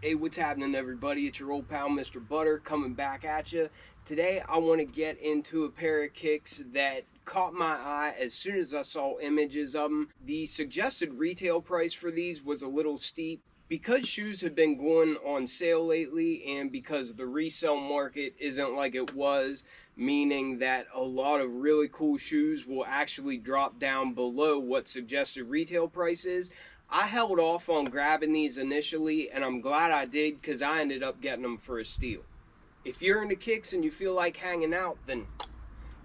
Hey, what's happening, everybody? It's your old pal, Mr. Butter, coming back at you. Today, I want to get into a pair of kicks that caught my eye as soon as I saw images of them. The suggested retail price for these was a little steep. Because shoes have been going on sale lately, and because the resale market isn't like it was, meaning that a lot of really cool shoes will actually drop down below what suggested retail price is, I held off on grabbing these initially, and I'm glad I did because I ended up getting them for a steal. If you're into kicks and you feel like hanging out, then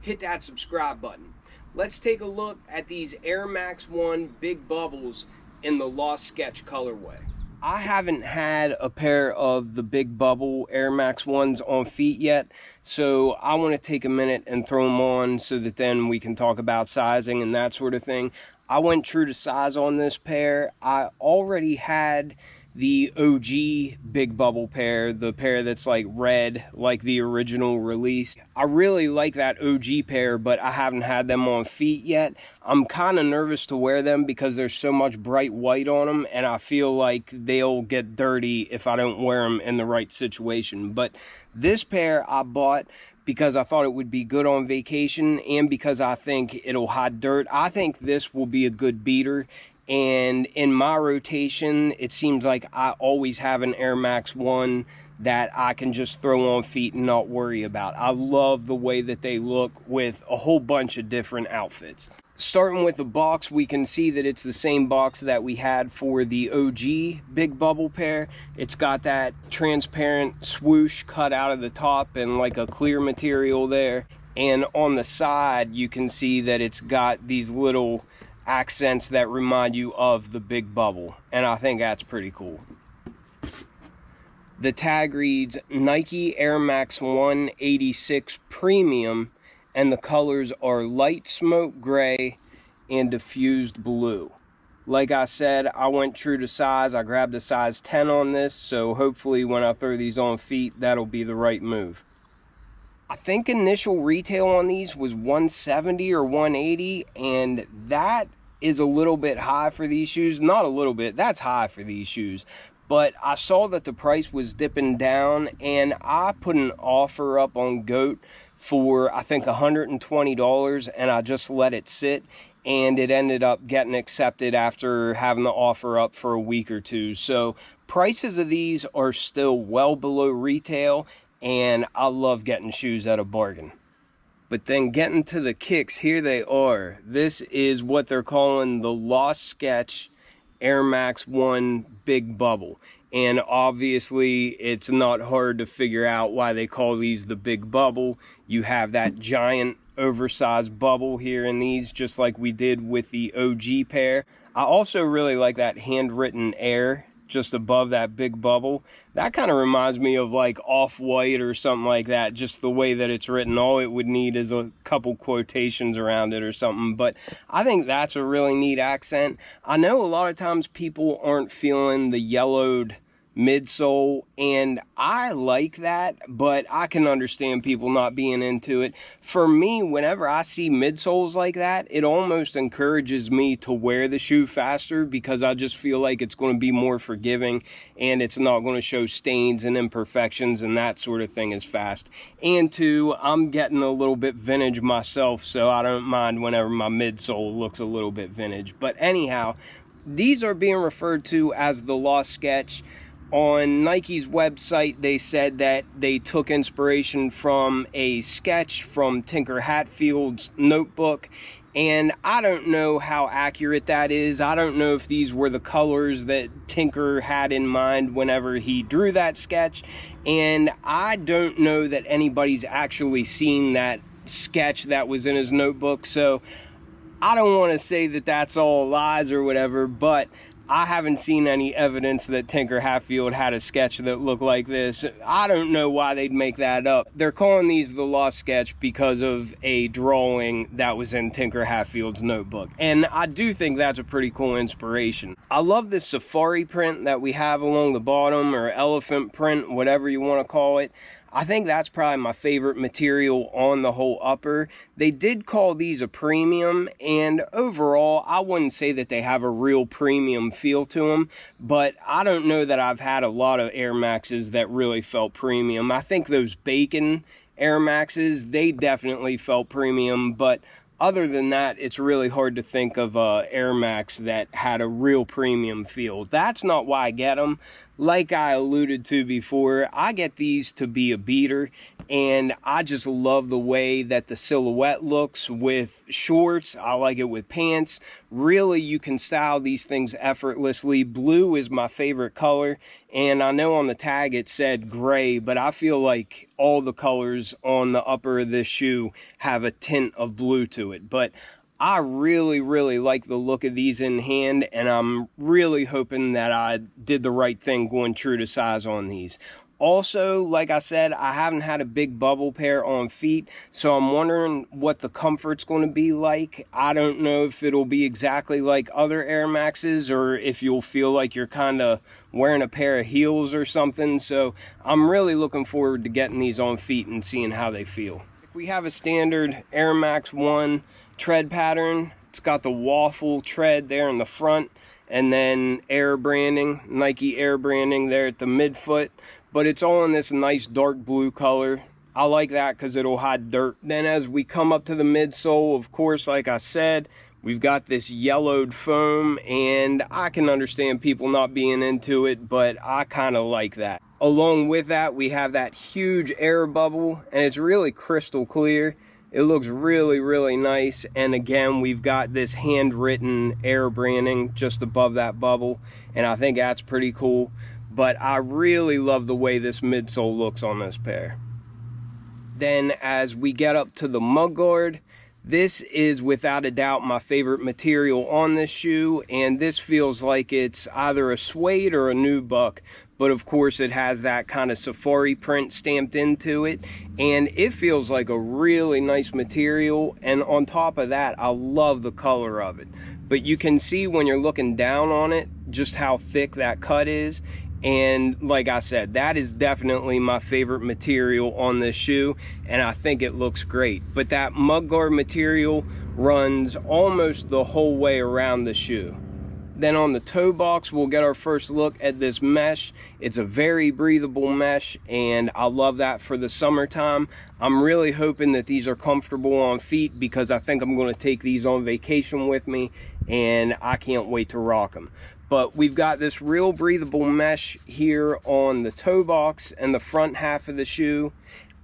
hit that subscribe button. Let's take a look at these Air Max 1 Big Bubbles in the Lost Sketch colorway. I haven't had a pair of the Big Bubble Air Max 1s on feet yet, so I want to take a minute and throw them on so that then we can talk about sizing and that sort of thing. I went true to size on this pair. I already had the OG Big Bubble pair, the pair that's like red, like the original release. I really like that OG pair, but I haven't had them on feet yet. I'm kind of nervous to wear them because there's so much bright white on them, and I feel like they'll get dirty if I don't wear them in the right situation. But this pair I bought because I thought it would be good on vacation and because I think it'll hide dirt. I think this will be a good beater. And in my rotation, it seems like I always have an Air Max 1 that I can just throw on feet and not worry about. I love the way that they look with a whole bunch of different outfits. Starting with the box, we can see that it's the same box that we had for the OG Big Bubble pair. It's got that transparent swoosh cut out of the top and like a clear material there. And on the side, you can see that it's got these little accents that remind you of the Big Bubble, and I think that's pretty cool. The tag reads Nike Air Max 1 86 Premium, and the colors are light smoke gray and diffused blue. Like I said, I went true to size. I grabbed a size 10 on this, so hopefully when I throw these on feet, that'll be the right move. I think initial retail on these was $170 or $180, and that is a little bit high for these shoes. Not a little bit, that's high for these shoes. But I saw that the price was dipping down, and I put an offer up on GOAT for I think $120, and I just let it sit, and it ended up getting accepted after having the offer up for a week or two. So prices of these are still well below retail, and I love getting shoes at a bargain. But then getting to the kicks, here they are. This is what they're calling the Lost Sketch Air Max 1 Big Bubble. And obviously, it's not hard to figure out why they call these the Big Bubble. You have that giant oversized bubble here in these, just like we did with the OG pair. I also really like that handwritten Air just above that Big Bubble. That kind of reminds me of like Off-White or something like that, just the way that it's written. All it would need is a couple quotations around it or something, but I think that's a really neat accent. I know a lot of times people aren't feeling the yellowed midsole, and I like that, but I can understand people not being into it. For me, whenever I see midsoles like that, it almost encourages me to wear the shoe faster because I just feel like it's going to be more forgiving and it's not going to show stains and imperfections and that sort of thing as fast. And two, I'm getting a little bit vintage myself, so I don't mind whenever my midsole looks a little bit vintage. But anyhow, these are being referred to as the Lost Sketch. On Nike's website, they said that they took inspiration from a sketch from Tinker Hatfield's notebook, and I don't know how accurate that is. I don't know if these were the colors that Tinker had in mind whenever he drew that sketch, and I don't know that anybody's actually seen that sketch that was in his notebook, so I don't want to say that that's all lies or whatever, but I haven't seen any evidence that Tinker Hatfield had a sketch that looked like this. I don't know why they'd make that up. They're calling these the Lost Sketch because of a drawing that was in Tinker Hatfield's notebook. And I do think that's a pretty cool inspiration. I love this safari print that we have along the bottom, or elephant print, whatever you want to call it. I think that's probably my favorite material on the whole upper. They did call these a premium, and overall, I wouldn't say that they have a real premium feel to them, but I don't know that I've had a lot of Air Maxes that really felt premium. I think those Bacon Air Maxes, they definitely felt premium, but other than that, it's really hard to think of a Air Max that had a real premium feel. That's not why I get them. Like I alluded to before, I get these to be a beater, and I just love the way that the silhouette looks with shorts. I like it with pants. Really, you can style these things effortlessly. Blue is my favorite color, and I know on the tag it said gray, but I feel like all the colors on the upper of this shoe have a tint of blue to it. But I really, really like the look of these in hand, and I'm really hoping that I did the right thing going true to size on these. Also, like I said, I haven't had a big bubble pair on feet, so I'm wondering what the comfort's going to be like. I don't know if it'll be exactly like other Air Maxes, or if you'll feel like you're kind of wearing a pair of heels or something. So I'm really looking forward to getting these on feet and seeing how they feel. We have a standard Air Max 1 tread pattern. It's got the waffle tread there in the front, and then Air branding, Nike Air branding there at the midfoot, but it's all in this nice dark blue color. I like that because it'll hide dirt. Then as we come up to the midsole, of course, like I said, we've got this yellowed foam, and I can understand people not being into it, but I kind of like that. Along with that, we have that huge air bubble, and it's really crystal clear. It looks really, really nice. And again, we've got this handwritten Air branding just above that bubble, and I think that's pretty cool. But I really love the way this midsole looks on this pair. Then as we get up to the mudguard, this is without a doubt my favorite material on this shoe, and this feels like it's either a suede or a nubuck, but of course it has that kind of safari print stamped into it, and it feels like a really nice material. And on top of that, I love the color of it, but you can see when you're looking down on it just how thick that cut is. And like I said, that is definitely my favorite material on this shoe, and I think it looks great. But that mudguard material runs almost the whole way around the shoe. Then on the toe box, we'll get our first look at this mesh. It's a very breathable mesh, and I love that for the summertime. I'm really hoping that these are comfortable on feet, because I think I'm going to take these on vacation with me, and I can't wait to rock them. But we've got this real breathable mesh here on the toe box and the front half of the shoe.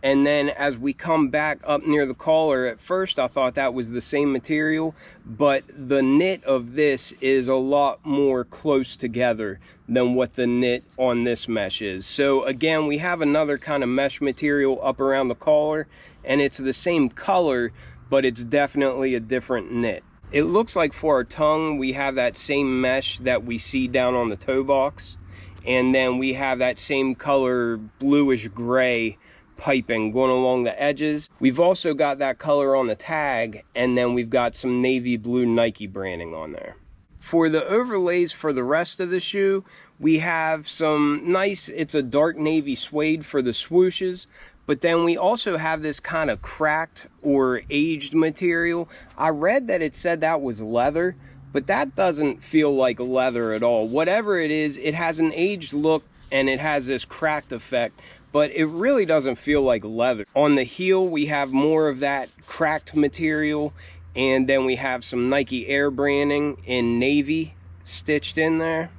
And then as we come back up near the collar, at first I thought that was the same material, but the knit of this is a lot more close together than what the knit on this mesh is. So again, we have another kind of mesh material up around the collar, and it's the same color, but it's definitely a different knit. It looks like for our tongue, we have that same mesh that we see down on the toe box, and then we have that same color bluish gray piping going along the edges. We've also got that color on the tag, and then we've got some navy blue Nike branding on there. For the overlays for the rest of the shoe, we have some nice, it's a dark navy suede for the swooshes, but then we also have this kind of cracked or aged material. I read that it said that was leather, but that doesn't feel like leather at all. Whatever it is, it has an aged look and it has this cracked effect, but it really doesn't feel like leather. On the heel, we have more of that cracked material, and then we have some Nike Air branding in navy stitched in there.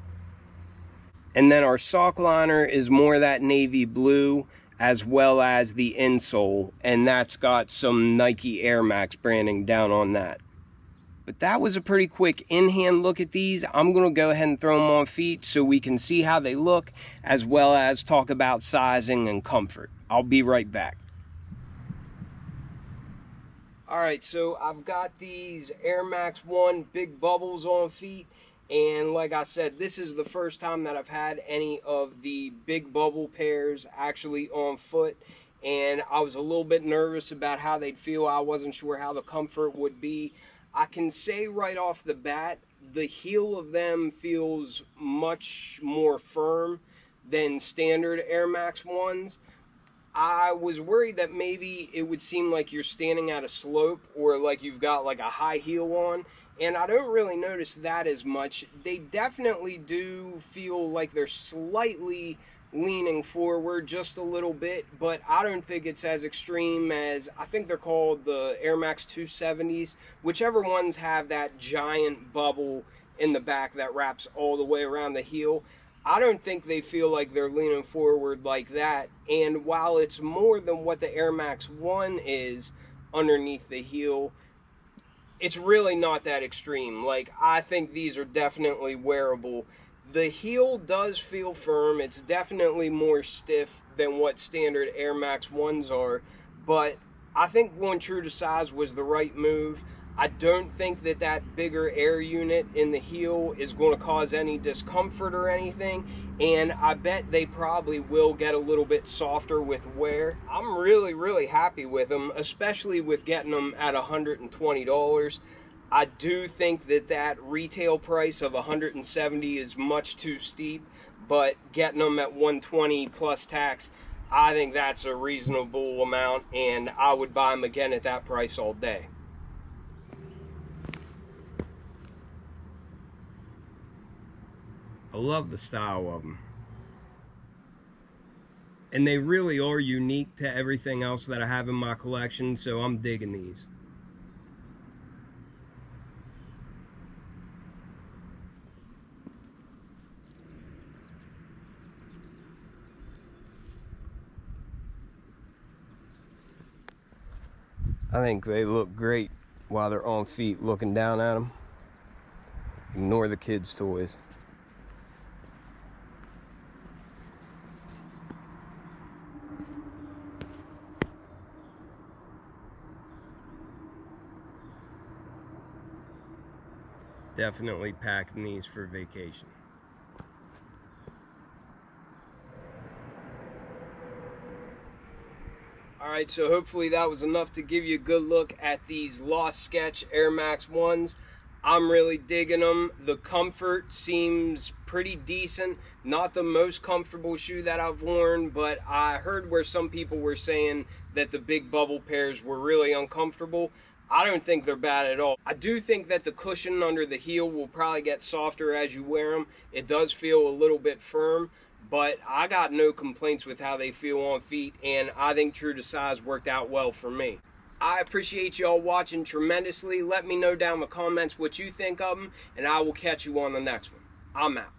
And then our sock liner is more of that navy blue, as well as the insole, and that's got some Nike Air Max branding down on that. But that was a pretty quick in-hand look at these. I'm going to go ahead and throw them on feet so we can see how they look, as well as talk about sizing and comfort. I'll be right back. Alright, so I've got these Air Max 1 Big Bubbles on feet. And like I said, this is the first time that I've had any of the Big Bubble pairs actually on foot. And I was a little bit nervous about how they'd feel. I wasn't sure how the comfort would be. I can say right off the bat, the heel of them feels much more firm than standard Air Max 1s. I was worried that maybe it would seem like you're standing at a slope or like you've got like a high heel on, and I don't really notice that as much. They definitely do feel like they're slightly leaning forward just a little bit, but I don't think it's as extreme as, I think they're called the Air Max 270s, whichever ones have that giant bubble in the back that wraps all the way around the heel. I don't think they feel like they're leaning forward like that. And while it's more than what the Air Max 1 is underneath the heel, it's really not that extreme. Like, I think these are definitely wearable. The heel does feel firm. It's definitely more stiff than what standard Air Max 1s are, but I think going true to size was the right move. I don't think that that bigger air unit in the heel is going to cause any discomfort or anything, and I bet they probably will get a little bit softer with wear. I'm really happy with them, especially with getting them at $120. I do think that that retail price of $170 is much too steep, but getting them at $120 plus tax, I think that's a reasonable amount, and I would buy them again at that price all day. I love the style of them. And they really are unique to everything else that I have in my collection, so I'm digging these. I think they look great while they're on feet, looking down at them. Ignore the kids' toys. Definitely packing these for vacation. Alright, so hopefully that was enough to give you a good look at these Lost Sketch Air Max 1s. I'm really digging them. The comfort seems pretty decent. Not the most comfortable shoe that I've worn, but I heard where some people were saying that the big bubble pairs were really uncomfortable. I don't think they're bad at all. I do think that the cushion under the heel will probably get softer as you wear them. It does feel a little bit firm, but I got no complaints with how they feel on feet, and I think true to size worked out well for me. I appreciate y'all watching tremendously. Let me know down in the comments what you think of them, and I will catch you on the next one. I'm out.